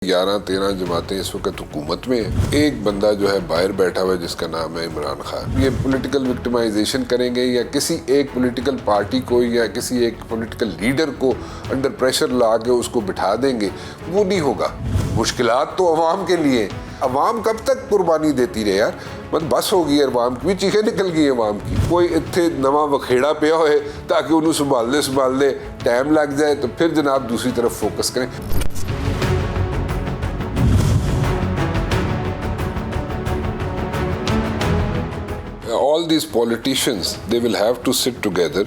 11-13 जमातें इस वक्त हुकूमत में हैं। एक बंदा जो है बाहर बैठा हुआ है जिसका नाम है इमरान खान। ये पॉलिटिकल विक्टिमाइजेशन करेंगे या किसी एक पॉलिटिकल पार्टी को या किसी एक पॉलिटिकल लीडर को अंडर प्रेशर ला के उसको बिठा देंगे, वो नहीं होगा। मुश्किलात तो अवाम के लिए। अवाम कब तक कुर्बानी देती रहे यार, मतलब बस हो गई अवाम की भी चीखें निकल गई अवाम की। कोई इतने नवा वखेड़ा पे होए ताकि उन्हें संभाल दे टाइम लग जाए तो फिर जनाब दूसरी तरफ फोकस करें। All these politicians, they will have to sit together,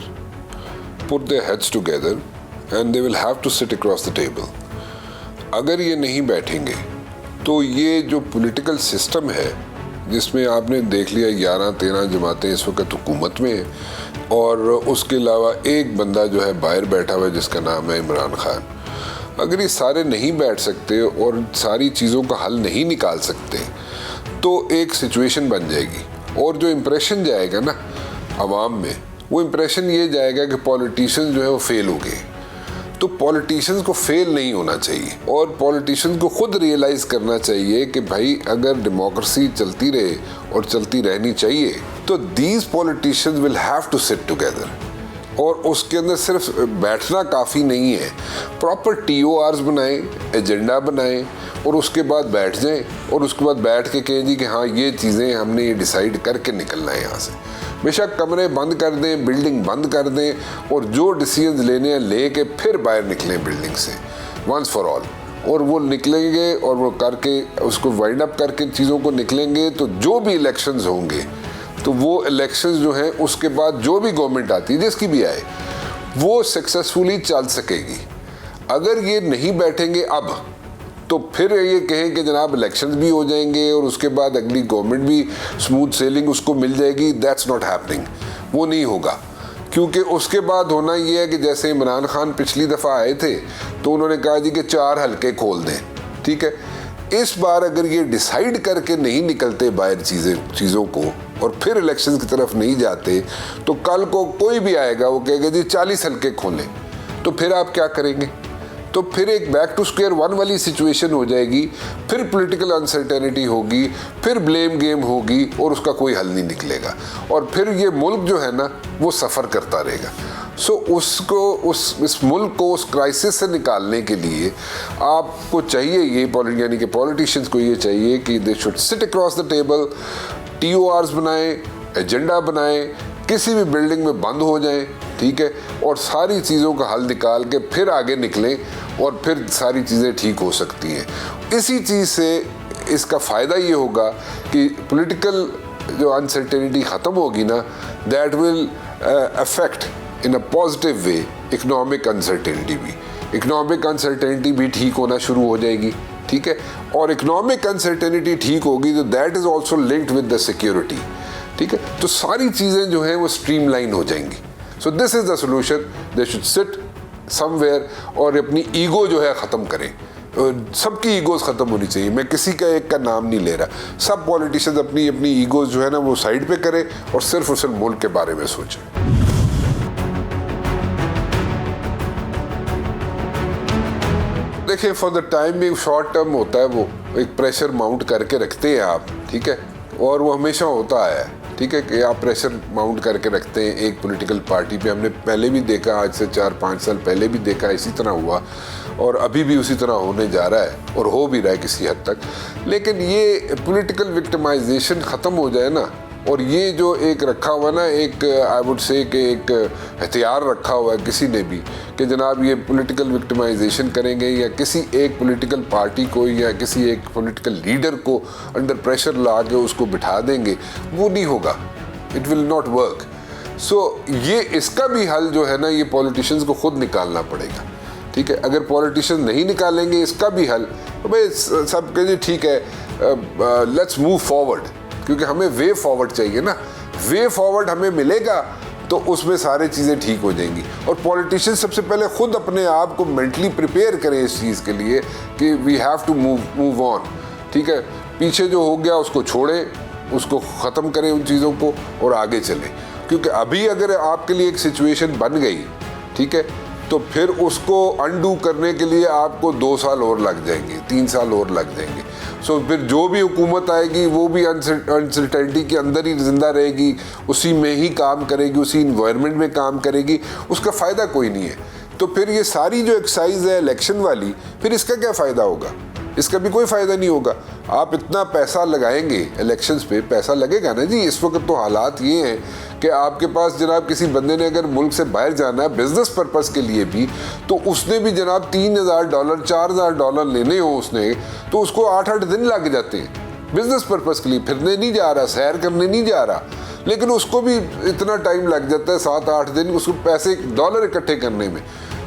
put their heads together and they will have to sit across the table. अगर ये नहीं बैठेंगे तो ये जो पॉलिटिकल सिस्टम है जिसमें आपने देख लिया 11-13 जमातें इस वक्त हुकूमत में हैं और उसके अलावा एक बंदा जो है बाहर बैठा हुआ है जिसका नाम है इमरान खान। अगर ये सारे नहीं बैठ सकते और सारी चीज़ों का हल नहीं निकाल सकते तो एक सिचुएशन बन जाएगी और जो इम्प्रेशन जाएगा ना अवाम में, वो इम्प्रेशन ये जाएगा कि पॉलिटिशियंस जो है वो फेल हो गए। तो पॉलिटिशियंस को फेल नहीं होना चाहिए और पॉलिटिशियंस को खुद रियलाइज़ करना चाहिए कि भाई अगर डेमोक्रेसी चलती रहे और चलती रहनी चाहिए तो these politicians will have to sit together. और उसके अंदर सिर्फ बैठना काफ़ी नहीं है, प्रॉपर TORs बनाएं, एजेंडा बनाएं और उसके बाद बैठ जाएं और उसके बाद बैठ के कहें जी कि हाँ ये चीज़ें हमने ये डिसाइड करके निकलना है यहाँ से। बेशक कमरे बंद कर दें, बिल्डिंग बंद कर दें और जो डिसीजंस लेने हैं ले के फिर बाहर निकलें बिल्डिंग से वंस फॉर ऑल। और वो निकलेंगे और वो करके उसको वाइंड अप करके चीज़ों को निकलेंगे तो जो भी इलेक्शंस होंगे तो वो इलेक्शंस जो हैं उसके बाद जो भी गवर्नमेंट आती है जिसकी भी आए वो सक्सेसफुली चल सकेगी। अगर ये नहीं बैठेंगे अब तो फिर ये कहें कि जनाब इलेक्शंस भी हो जाएंगे और उसके बाद अगली गवर्नमेंट भी स्मूथ सेलिंग उसको मिल जाएगी, दैट्स नॉट हैपनिंग। वो नहीं होगा क्योंकि उसके बाद होना ये है कि जैसे इमरान खान पिछली दफ़ा आए थे तो उन्होंने कहा जी कि 4 हलके खोल दें, ठीक है। इस बार अगर ये डिसाइड करके नहीं निकलते बाहर चीज़ों को और फिर इलेक्शन की तरफ नहीं जाते तो कल को कोई भी आएगा वो कहेगा जी 40 हलके खोलें, तो फिर आप क्या करेंगे? तो फिर एक बैक टू स्क्वायर वन वाली सिचुएशन हो जाएगी, फिर पॉलिटिकल अनसर्टेनिटी होगी, फिर ब्लेम गेम होगी और उसका कोई हल नहीं निकलेगा और फिर ये मुल्क जो है ना वो सफ़र करता रहेगा। सो इस मुल्क को उस क्राइसिस से निकालने के लिए आपको चाहिए ये यानी कि पॉलिटिशियंस को ये चाहिए कि they should seat across the table, TORs बनाएं, एजेंडा बनाएं, किसी भी बिल्डिंग में बंद हो जाएं, ठीक है, और सारी चीज़ों का हल निकाल के फिर आगे निकलें और फिर सारी चीज़ें ठीक हो सकती हैं। इसी चीज़ से इसका फ़ायदा ये होगा कि पॉलिटिकल जो अनसर्टेनिटी ख़त्म होगी ना, that will affect in a positive way economic uncertainty भी। इकोनॉमिक अनसर्टेनिटी भी ठीक होना शुरू हो जाएगी, ठीक है, और इकोनॉमिक अनसर्टेनिटी ठीक होगी तो that is also linked with the security, ठीक है। तो सारी चीज़ें जो हैं वो स्ट्रीमलाइन हो जाएंगी। So this is the solution, they should sit somewhere और अपनी ईगो जो है ख़त्म करें। सबकी ईगोज़ ख़त्म होनी चाहिए, मैं किसी का एक का नाम नहीं ले रहा। सब पॉलिटिशियंस अपनी अपनी ईगोज़ जो है ना वो साइड पे करें और सिर्फ मुल्क के बारे में सोचें। देखिए फॉर द टाइम भी शॉर्ट टर्म होता है, वो एक प्रेशर माउंट करके रखते हैं आप, ठीक है, और वो हमेशा होता है, ठीक है, कि आप प्रेशर माउंट करके रखते हैं एक पॉलिटिकल पार्टी पे। हमने पहले भी देखा, आज से 4-5 साल पहले भी देखा, इसी तरह हुआ और अभी भी उसी तरह होने जा रहा है और हो भी रहा है किसी हद तक। लेकिन ये पॉलिटिकल विक्टिमाइजेशन ख़त्म हो जाए ना और ये जो एक रखा हुआ ना, एक आई वुड से कि एक हथियार रखा हुआ है किसी ने भी कि जनाब ये पॉलिटिकल विक्टिमाइजेशन करेंगे या किसी एक पॉलिटिकल पार्टी को या किसी एक पॉलिटिकल लीडर को अंडर प्रेशर ला के उसको बिठा देंगे, वो नहीं होगा, इट विल नॉट वर्क। सो ये इसका भी हल जो है ना ये पॉलिटिशियंस को खुद निकालना पड़ेगा, ठीक है। अगर पॉलिटिशियंस नहीं निकालेंगे इसका भी हल तो भाई सब कहें ठीक है, लेट्स मूव फॉरवर्ड, क्योंकि हमें वे फॉरवर्ड चाहिए ना। वे फॉरवर्ड हमें मिलेगा तो उसमें सारी चीज़ें ठीक हो जाएंगी। और पॉलिटिशियन सबसे पहले खुद अपने आप को मेंटली प्रिपेयर करें इस चीज़ के लिए कि we have to move on, ठीक है। पीछे जो हो गया उसको छोड़ें, उसको ख़त्म करें उन चीज़ों को और आगे चलें। क्योंकि अभी अगर आपके लिए एक सिचुएशन बन गई, ठीक है, तो फिर उसको अनडू करने के लिए आपको 2 साल और लग जाएंगे, 3 साल और लग जाएंगे। सो फिर जो भी हुकूमत आएगी वो भी अनसर्टेनिटी के अंदर ही जिंदा रहेगी, उसी में ही काम करेगी, उसी इन्वायरमेंट में काम करेगी, उसका फ़ायदा कोई नहीं है। तो फिर ये सारी जो एक्सरसाइज है इलेक्शन वाली, फिर इसका क्या फ़ायदा होगा? इसका भी कोई फ़ायदा नहीं होगा। आप इतना पैसा लगाएंगे इलेक्शंस पे, पैसा लगेगा ना जी। इस वक्त तो हालात ये हैं कि आपके पास जनाब किसी बंदे ने अगर मुल्क से बाहर जाना है बिजनेस पर्पस के लिए भी, तो उसने भी जनाब $3000 $4000 लेने हो उसने, तो उसको 8-8 दिन लग जाते हैं बिजनेस पर्पस के लिए। फिरने नहीं जा रहा, सैर करने नहीं जा रहा, लेकिन उसको भी इतना टाइम लग जाता है 7-8 दिन उसको पैसे डॉलर इकट्ठे करने में।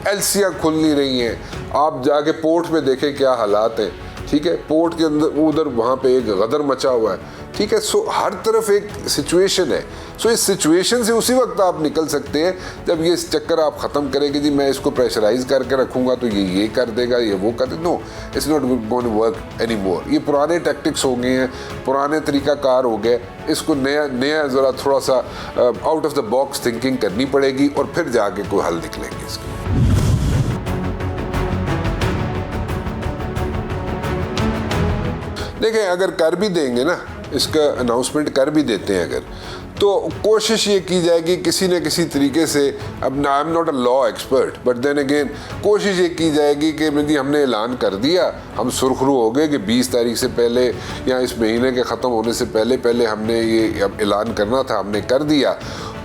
एलसियाँ खुल नहीं रही हैं। आप जाके पोर्ट में देखें क्या हालात हैं, ठीक है, पोर्ट के अंदर उधर वहाँ पे एक गदर मचा हुआ है, ठीक है। सो हर तरफ एक सिचुएशन है। सो इस सिचुएशन से उसी वक्त आप निकल सकते हैं जब ये चक्कर आप ख़त्म करें कि जी मैं इसको प्रेशराइज करके रखूँगा तो ये कर देगा, ये वो कर देगा। No, it's not going to work any more. ये पुराने टैक्टिक्स हो गए हैं, पुराने तरीक़ाकार हो गए। इसको नया ज़रा थोड़ा सा out of the box thinking करनी पड़ेगी और फिर जाके कोई हल निकलेंगे इसके। देखें, अगर कर भी देंगे ना, इसका अनाउंसमेंट कर भी देते हैं अगर, तो कोशिश ये की जाएगी किसी न किसी तरीके से। अब I am not a law expert, but then again कोशिश ये की जाएगी कि जी हमने ऐलान कर दिया, हम सुरखरू हो गए कि 20 तारीख से पहले या इस महीने के ख़त्म होने से पहले हमने ये ऐलान करना था, हमने कर दिया।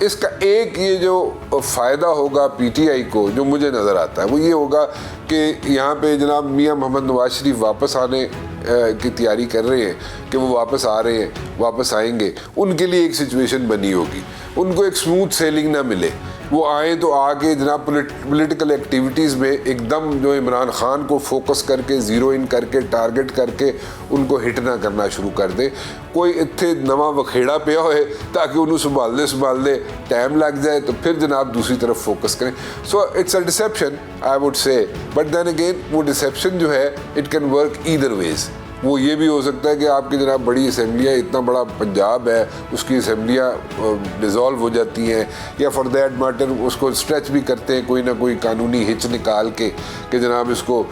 इसका एक ये जो फ़ायदा होगा पीटीआई को, जो मुझे नज़र आता है, वो ये होगा कि यहाँ पे जनाब मियाँ मोहम्मद नवाज शरीफ वापस आने की तैयारी कर रहे हैं कि वो वापस आ रहे हैं, वापस आएंगे। उनके लिए एक सिचुएशन बनी होगी, उनको एक स्मूथ सेलिंग ना मिले, वो आए तो आके जनाब पॉलिटिकल एक्टिविटीज़ में एकदम जो इमरान खान को फोकस करके, ज़ीरो इन करके, टारगेट करके उनको हिट ना करना शुरू कर दे। कोई इत्थे नवा वखेड़ा पिया होए ताकि उन्होंने संभाल दे, टाइम लग जाए तो फिर जनाब दूसरी तरफ फोकस करें। So it's a deception I would say, but then again वो डिसेप्शन जो है it can work either ways. वो ये भी हो सकता है कि आपकी जनाब बड़ी असम्बलियाँ, इतना बड़ा पंजाब है, उसकी असम्बलियाँ डिज़ोल्व हो जाती हैं, या फॉर दैट मैटर उसको स्ट्रेच भी करते हैं कोई ना कोई कानूनी हिच निकाल के कि जनाब इसको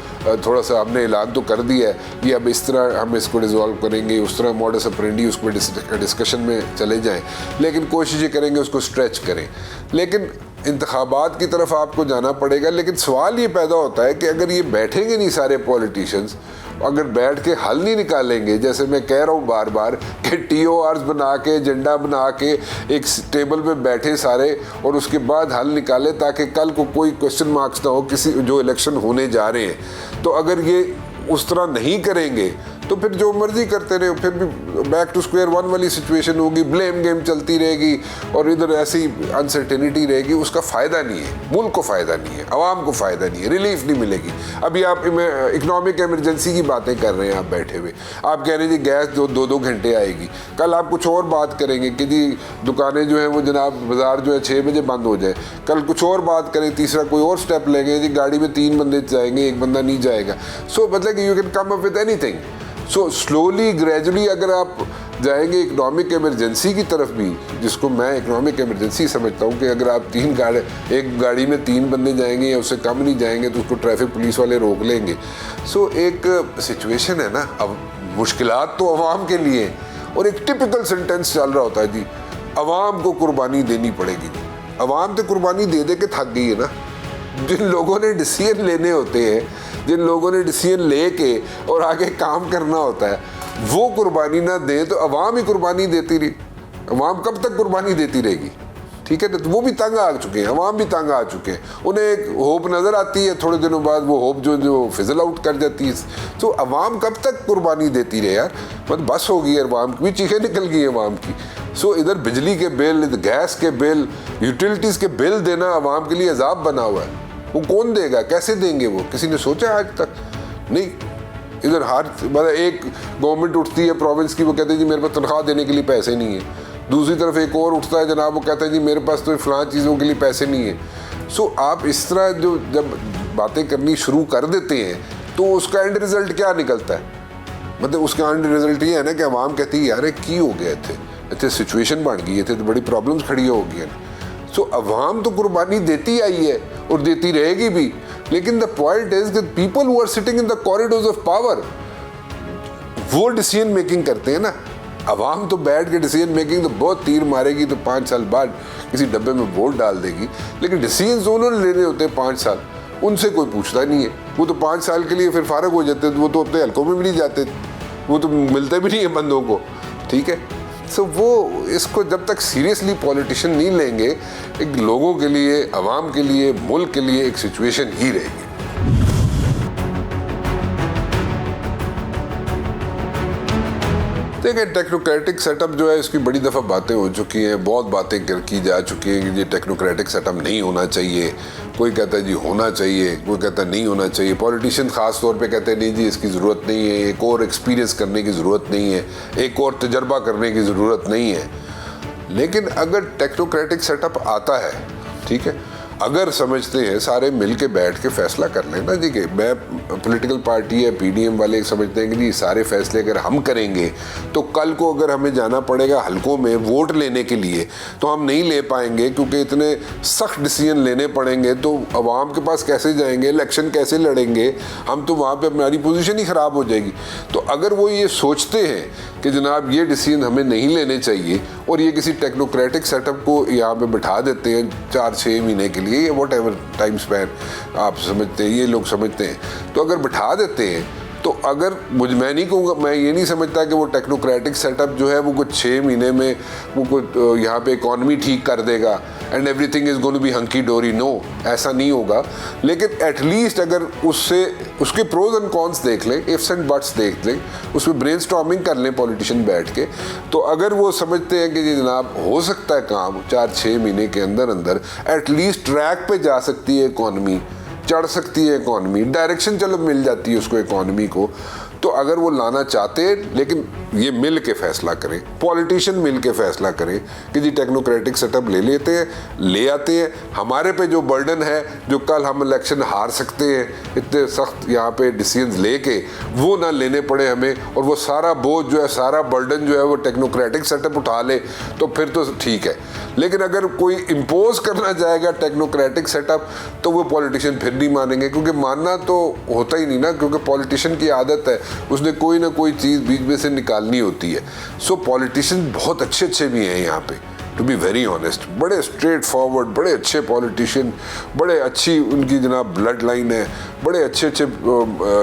थोड़ा सा हमने ऐलान तो कर दिया है कि अब इस तरह हम इसको डिज़ोल्व करेंगे, उस तरह मॉडस ऑपरेंडी उसको डिस्कशन में चले जाएँ, लेकिन कोशिश ये करेंगे उसको स्ट्रेच करें। लेकिन इंतखाबात की तरफ आपको जाना पड़ेगा। लेकिन सवाल ये पैदा होता है कि अगर ये बैठेंगे नहीं सारे पॉलिटिशियंस, अगर बैठ के हल नहीं निकालेंगे, जैसे मैं कह रहा हूँ बार बार कि TORs बना के, एजेंडा बना के एक टेबल पे बैठे सारे और उसके बाद हल निकाले ताकि कल को कोई क्वेश्चन मार्क्स ना हो किसी जो इलेक्शन होने जा रहे हैं। तो अगर ये उस तरह नहीं करेंगे तो फिर जो मर्जी करते रहे, फिर भी बैक टू स्क्वायर वन वाली सिचुएशन होगी, ब्लेम गेम चलती रहेगी और इधर ऐसी अनसर्टेनिटी रहेगी। उसका फ़ायदा नहीं है, मुल्क को फ़ायदा नहीं है, आवाम को फ़ायदा नहीं है, रिलीफ नहीं मिलेगी। अभी आप इकनॉमिक एमरजेंसी की बातें कर रहे हैं, आप बैठे हुए आप कह रहे हैं जी गैस 2 घंटे आएगी, कल आप कुछ और बात करेंगे कि जी दुकानें जो हैं वो जनाब बाज़ार जो है 6 बजे बंद हो जाए, कल कुछ और बात करें, तीसरा कोई और स्टेप लेंगे जी गाड़ी में 3 बंदे जाएंगे, 1 बंदा नहीं जाएगा। सो मतलब कि you can come up with anything. So slowly gradually अगर आप जाएंगे इकनॉमिक एमरजेंसी की तरफ भी, जिसको मैं इकनॉमिक एमरजेंसी समझता हूँ कि अगर आप एक गाड़ी में 3 बंदे जाएंगे या उससे कम नहीं जाएंगे तो उसको ट्रैफिक पुलिस वाले रोक लेंगे। सो एक सिचुएशन है ना, अब मुश्किलात तो अवाम के लिए, और एक टिपिकल सेंटेंस चल रहा होता है जी अवाम को कुर्बानी देनी पड़ेगी। अवाम तो कुर्बानी दे दे के थक गई है ना। जिन लोगों ने डिसीजन लेने होते हैं, जिन लोगों ने डिसीजन लेके और आगे काम करना होता है, वो कुर्बानी ना दें तो अवाम ही कुर्बानी देती रही। अवाम कब तक कुर्बानी देती रहेगी? ठीक है ना, तो वो भी तंग आ चुके हैं, अवाम भी तंग आ चुके हैं। उन्हें एक होप नज़र आती है, थोड़े दिनों बाद वो होप जो फिजल आउट कर जाती है। तो अवाम कब तक कुर्बानी देती रहे यार, मतलब बस हो गई है, अवाम की भी चीखें निकल गई है अवाम की। सो इधर बिजली के बिल, इधर गैस के बिल, यूटिलिटीज़ के बिल देना अवाम के लिए अजाब बना हुआ है। वो कौन देगा, कैसे देंगे? वो किसी ने सोचा आज तक नहीं। इधर हर मतलब एक गवर्नमेंट उठती है प्रोविंस की, वो कहते हैं जी मेरे पास तनख्वाह देने के लिए पैसे नहीं है। दूसरी तरफ एक और उठता है जनाब, वो कहता है जी मेरे पास तो फ़लाँ चीज़ों के लिए पैसे नहीं है। सो आप इस तरह जो जब बातें करनी शुरू कर देते हैं तो उसका एंड रिज़ल्ट क्या निकलता है? मतलब उसका एंड रिज़ल्ट ये है ना कि अवाम कहती है यार की हो गया इतने सिचुएशन बन गई है, तो बड़ी प्रॉब्लम्स खड़ी हो गई हैं। सो अवाम तो कुर्बानी देती आई है और देती रहेगी भी, लेकिन the point is that people who are sitting in the corridors of power वो डिसीजन मेकिंग करते हैं ना। अवाम तो बैठ के डिसीजन मेकिंग तो बहुत तीर मारेगी तो 5 साल बाद किसी डब्बे में वोट डाल देगी, लेकिन डिसीजन उन्होंने लेने होते हैं 5 साल, उनसे कोई पूछता नहीं है। वो तो 5 साल के लिए फिर फारग हो जाते, वो तो अपने हलकों में भी नहीं जाते, वो तो मिलते भी नहीं है बंदों को, ठीक है। सो वो इसको जब तक सीरियसली पॉलिटिशियन नहीं लेंगे, एक लोगों के लिए, अवाम के लिए, मुल्क के लिए एक सिचुएशन ही रहेगी। देखिए, टेक्नोक्रेटिक सेटअप जो है इसकी बड़ी दफ़ा बातें हो चुकी हैं, बहुत बातें की जा चुकी हैं कि ये टेक्नोक्रेटिक सेटअप नहीं होना चाहिए। कोई कहता है जी होना चाहिए, कोई कहता है नहीं होना चाहिए। पॉलिटिशियन ख़ास तौर पे कहते हैं नहीं जी इसकी ज़रूरत नहीं है, एक और एक्सपीरियंस करने की ज़रूरत नहीं है, एक और तजर्बा करने की ज़रूरत नहीं है। लेकिन अगर टेक्नोक्रेटिक सेटअप आता है, ठीक है, अगर समझते हैं सारे मिल के बैठ के फैसला कर लें ना जी, कि मैं पॉलिटिकल पार्टी है पीडीएम वाले समझते हैं कि जी सारे फैसले अगर हम करेंगे तो कल को अगर हमें जाना पड़ेगा हलकों में वोट लेने के लिए तो हम नहीं ले पाएंगे, क्योंकि इतने सख्त डिसीजन लेने पड़ेंगे तो अवाम के पास कैसे जाएंगे, इलेक्शन कैसे लड़ेंगे, हम तो वहाँ पे हमारी पोजीशन ही ख़राब हो जाएगी। तो अगर वो ये सोचते हैं कि जनाब ये डिसीजन हमें नहीं लेने चाहिए और ये किसी टेक्नोक्रेटिक सेटअप को यहाँ पे बिठा देते हैं 4-6 महीने के लिए या वॉट एवर टाइम स्पैन आप समझते हैं, ये लोग समझते हैं, तो अगर बिठा देते हैं तो अगर मैं नहीं कहूँगा, मैं ये नहीं समझता कि वो टेक्नोक्रेटिक सेटअप जो है वो कुछ 6 महीने में वो कुछ यहाँ पे इकॉनमी ठीक कर देगा and everything is going to be hunky dory. No, ऐसा नहीं होगा। लेकिन एटलीस्ट अगर उससे उसके प्रोज एंड कॉन्स देख लें, इफ्स एंड बट्स देख लें, उसमें ब्रेनस्टॉर्मिंग कर लें पॉलिटिशियन बैठ के, तो अगर वो समझते हैं कि जी जनाब हो सकता है काम 4-6 महीने के अंदर अंदर एटलीस्ट ट्रैक पे जा सकती है इकॉनमी, चढ़ सकती है इकॉनमी, डायरेक्शन चलो मिल जाती है उसको इकॉनमी को, तो अगर वो लाना चाहते हैं, लेकिन ये मिल के फैसला करें, पॉलिटिशियन मिल के फैसला करें कि जी टेक्नोक्रेटिक सेटअप ले लेते हैं, ले आते हैं। हमारे पे जो बर्डन है, जो कल हम इलेक्शन हार सकते हैं, इतने सख्त यहाँ पे डिसीजंस लेके वो ना लेने पड़े हमें, और वो सारा बोझ जो है, सारा बर्डन जो है वो टेक्नोक्रेटिक सेटअप उठा ले, तो फिर तो ठीक है। लेकिन अगर कोई इम्पोज करना चाहेगा टेक्नोक्रेटिक सेटअप तो वो पॉलिटिशियन फिर नहीं मानेंगे, क्योंकि मानना तो होता ही नहीं ना, क्योंकि पॉलिटिशियन की आदत है उसने कोई ना कोई चीज़ बीच में से निकालनी होती है। सो पॉलिटिशियन बहुत अच्छे भी हैं यहाँ पे, टू बी वेरी ऑनेस्ट, बड़े स्ट्रेट फॉरवर्ड, बड़े अच्छे पॉलिटिशियन, बड़े अच्छी उनकी जनाब ब्लड लाइन है, बड़े अच्छे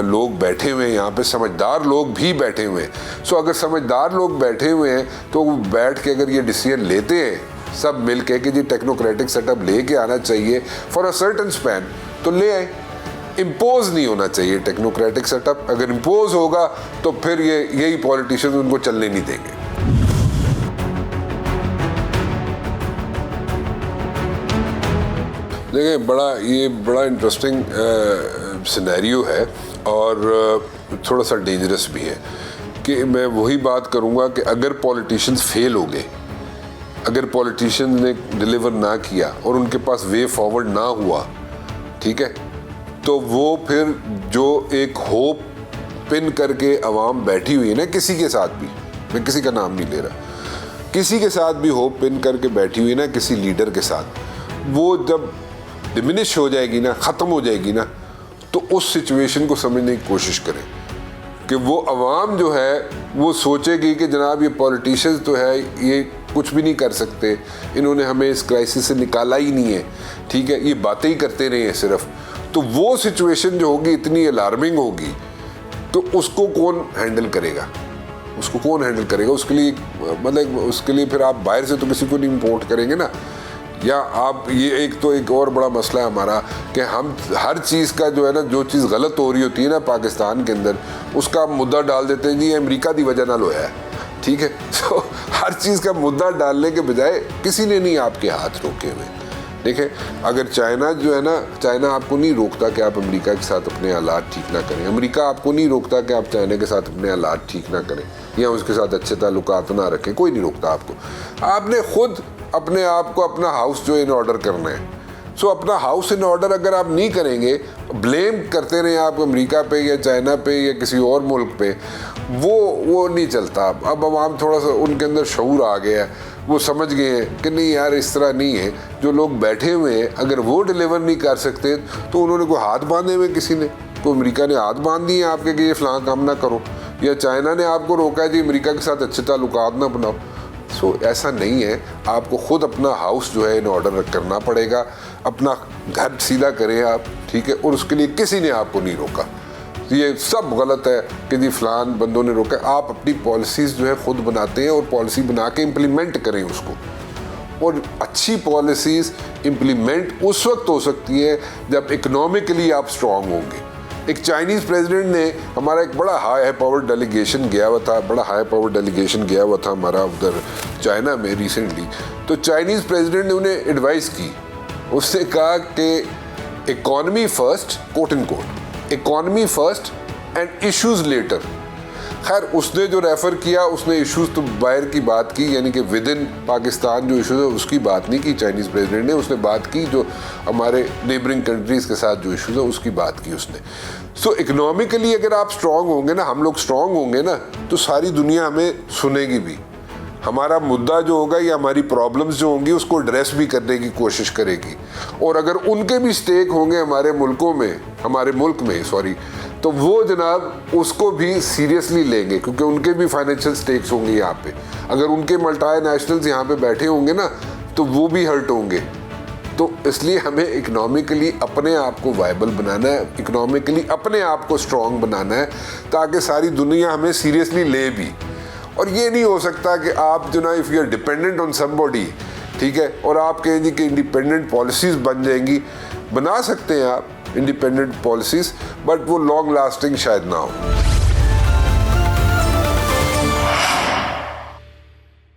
लोग बैठे हुए हैं यहाँ पे, समझदार लोग भी बैठे हुए हैं। सो अगर समझदार लोग बैठे हुए हैं तो वो बैठ के अगर ये डिसीजन लेते हैं सब मिल के कि जी टेक्नोक्रेटिक सेटअप लेके आना चाहिए फॉर अ सर्टेन स्पैन, तो ले आए। इम्पोज नहीं होना चाहिए टेक्नोक्रेटिक सेटअप। अगर इम्पोज होगा तो फिर यही पॉलिटिशियन उनको चलने नहीं देंगे। देखिए, बड़ा इंटरेस्टिंग सिनेरियो है और थोड़ा सा डेंजरस भी है कि मैं वही बात करूँगा कि अगर पॉलिटिशियंस फेल हो गए, अगर पॉलिटिशियंस ने डिलीवर ना किया और उनके पास वे फॉरवर्ड ना हुआ, ठीक है, तो वो फिर जो एक होप पिन करके अवाम बैठी हुई है ना, किसी के साथ भी, मैं किसी का नाम नहीं ले रहा, किसी के साथ भी होप पिन करके बैठी हुई ना किसी लीडर के साथ, वो जब डिमिनिश हो जाएगी ना, ख़त्म हो जाएगी ना, तो उस सिचुएशन को समझने की कोशिश करें कि वो अवाम जो है वो सोचेगी कि जनाब ये पॉलिटिशियंस तो है, ये कुछ भी नहीं कर सकते, इन्होंने हमें इस क्राइसिस से निकाला ही नहीं है, ठीक है, ये बातें ही करते रहे हैं सिर्फ। तो वो सिचुएशन जो होगी इतनी अलार्मिंग होगी, तो उसको कौन हैंडल करेगा, उसको कौन हैंडल करेगा? उसके लिए मतलब उसके लिए फिर आप बाहर से तो किसी को नहीं इम्पोर्ट करेंगे ना, या आप ये एक और बड़ा मसला है हमारा कि हम हर चीज़ का जो है ना, जो चीज़ गलत हो रही होती है ना पाकिस्तान के अंदर, उसका मुद्दा डाल देते हैं जी अमेरिका की वजह नाल होया है, ठीक है। तो हर चीज़ का मुद्दा डालने के बजाय किसी ने नहीं आपके हाथ रोके हुए। देखें, अगर चाइना जो है ना, चाइना आपको नहीं रोकता कि आप अमेरिका के साथ अपने हालात ठीक ना करें, अमेरिका आपको नहीं रोकता कि आप चाइना के साथ अपने हालात ठीक ना करें या उसके साथ अच्छे ताल्लुकात ना रखें, कोई नहीं रोकता आपको। आपने खुद अपने आप को, अपना हाउस जो इन ऑर्डर करना है। सो अपना हाउस इन ऑर्डर अगर आप नहीं करेंगे, ब्लेम करते रहे आप अमेरिका पे या चाइना पे या किसी और मुल्क पे, वो नहीं चलता। अब आवाम थोड़ा सा उनके अंदर शऊर आ गया है, वो समझ गए हैं कि नहीं यार इस तरह नहीं है। जो लोग बैठे हुए हैं अगर वो डिलीवर नहीं कर सकते तो उन्होंने कोई हाथ बांधे हुए, किसी ने, कोई अमेरिका ने हाथ बांध दिए आपके कि ये फलां काम ना करो, या चाइना ने आपको रोका है जी अमेरिका के साथ अच्छे ताल्लुकात ना बनाओ। सो ऐसा नहीं है, आपको खुद अपना हाउस जो है इन ऑर्डर करना पड़ेगा, अपना घर सीधा करें आप, ठीक है, और उसके लिए किसी ने आपको नहीं रोका। ये सब गलत है कि जी फलान बंदों ने रोका। आप अपनी पॉलिसीज़ जो है खुद बनाते हैं और पॉलिसी बना के इम्प्लीमेंट करें उसको। और अच्छी पॉलिसीज़ इम्प्लीमेंट उस वक्त हो सकती है जब इकोनॉमिकली आप स्ट्रॉन्ग होंगे। एक चाइनीज़ प्रेसिडेंट ने, हमारा एक बड़ा हाई पावर डेलीगेशन गया हुआ था, हमारा उधर चाइना में रिसेंटली। तो चाइनीज़ प्रेसिडेंट ने उन्हें एडवाइस की, उसने कहा कि economy first, quote in quote, economy first and issues later. खैर उसने जो रेफ़र किया उसने इश्यूज तो बाहर की बात की, यानी कि विद इन पाकिस्तान जो इश्यूज है उसकी बात नहीं की चाइनीज़ प्रेसिडेंट ने, उसने बात की जो हमारे नेबरिंग कंट्रीज़ के साथ जो इश्यूज है उसकी बात की उसने। सो इकोनॉमिकली अगर आप स्ट्रॉन्ग होंगे ना, हम लोग स्ट्रॉन्ग होंगे ना, तो सारी दुनिया हमें सुनेगी भी, हमारा मुद्दा जो होगा या हमारी प्रॉब्लम्स जो होंगी उसको एड्रेस भी करने की कोशिश करेगी। और अगर उनके भी स्टेक होंगे हमारे मुल्क में तो वो जनाब उसको भी सीरियसली लेंगे, क्योंकि उनके भी फाइनेंशियल स्टेक्स होंगे यहाँ पे। अगर उनके मल्टीनेशनल्स यहाँ पे बैठे होंगे ना तो वो भी हर्ट होंगे। तो इसलिए हमें इकोनॉमिकली अपने आप को वायबल बनाना है, इकोनॉमिकली अपने आप को स्ट्रॉन्ग बनाना है, ताकि सारी दुनिया हमें सीरियसली ले भी। और ये नहीं हो सकता कि आप जो ना, if you are dependent on somebody, ठीक है, और आप कहें जी कि इंडिपेंडेंट पॉलिसीज़ बन जाएंगी। बना सकते हैं आप इंडिपेंडेंट पॉलिसीज़, बट वो लॉन्ग लास्टिंग शायद ना हो।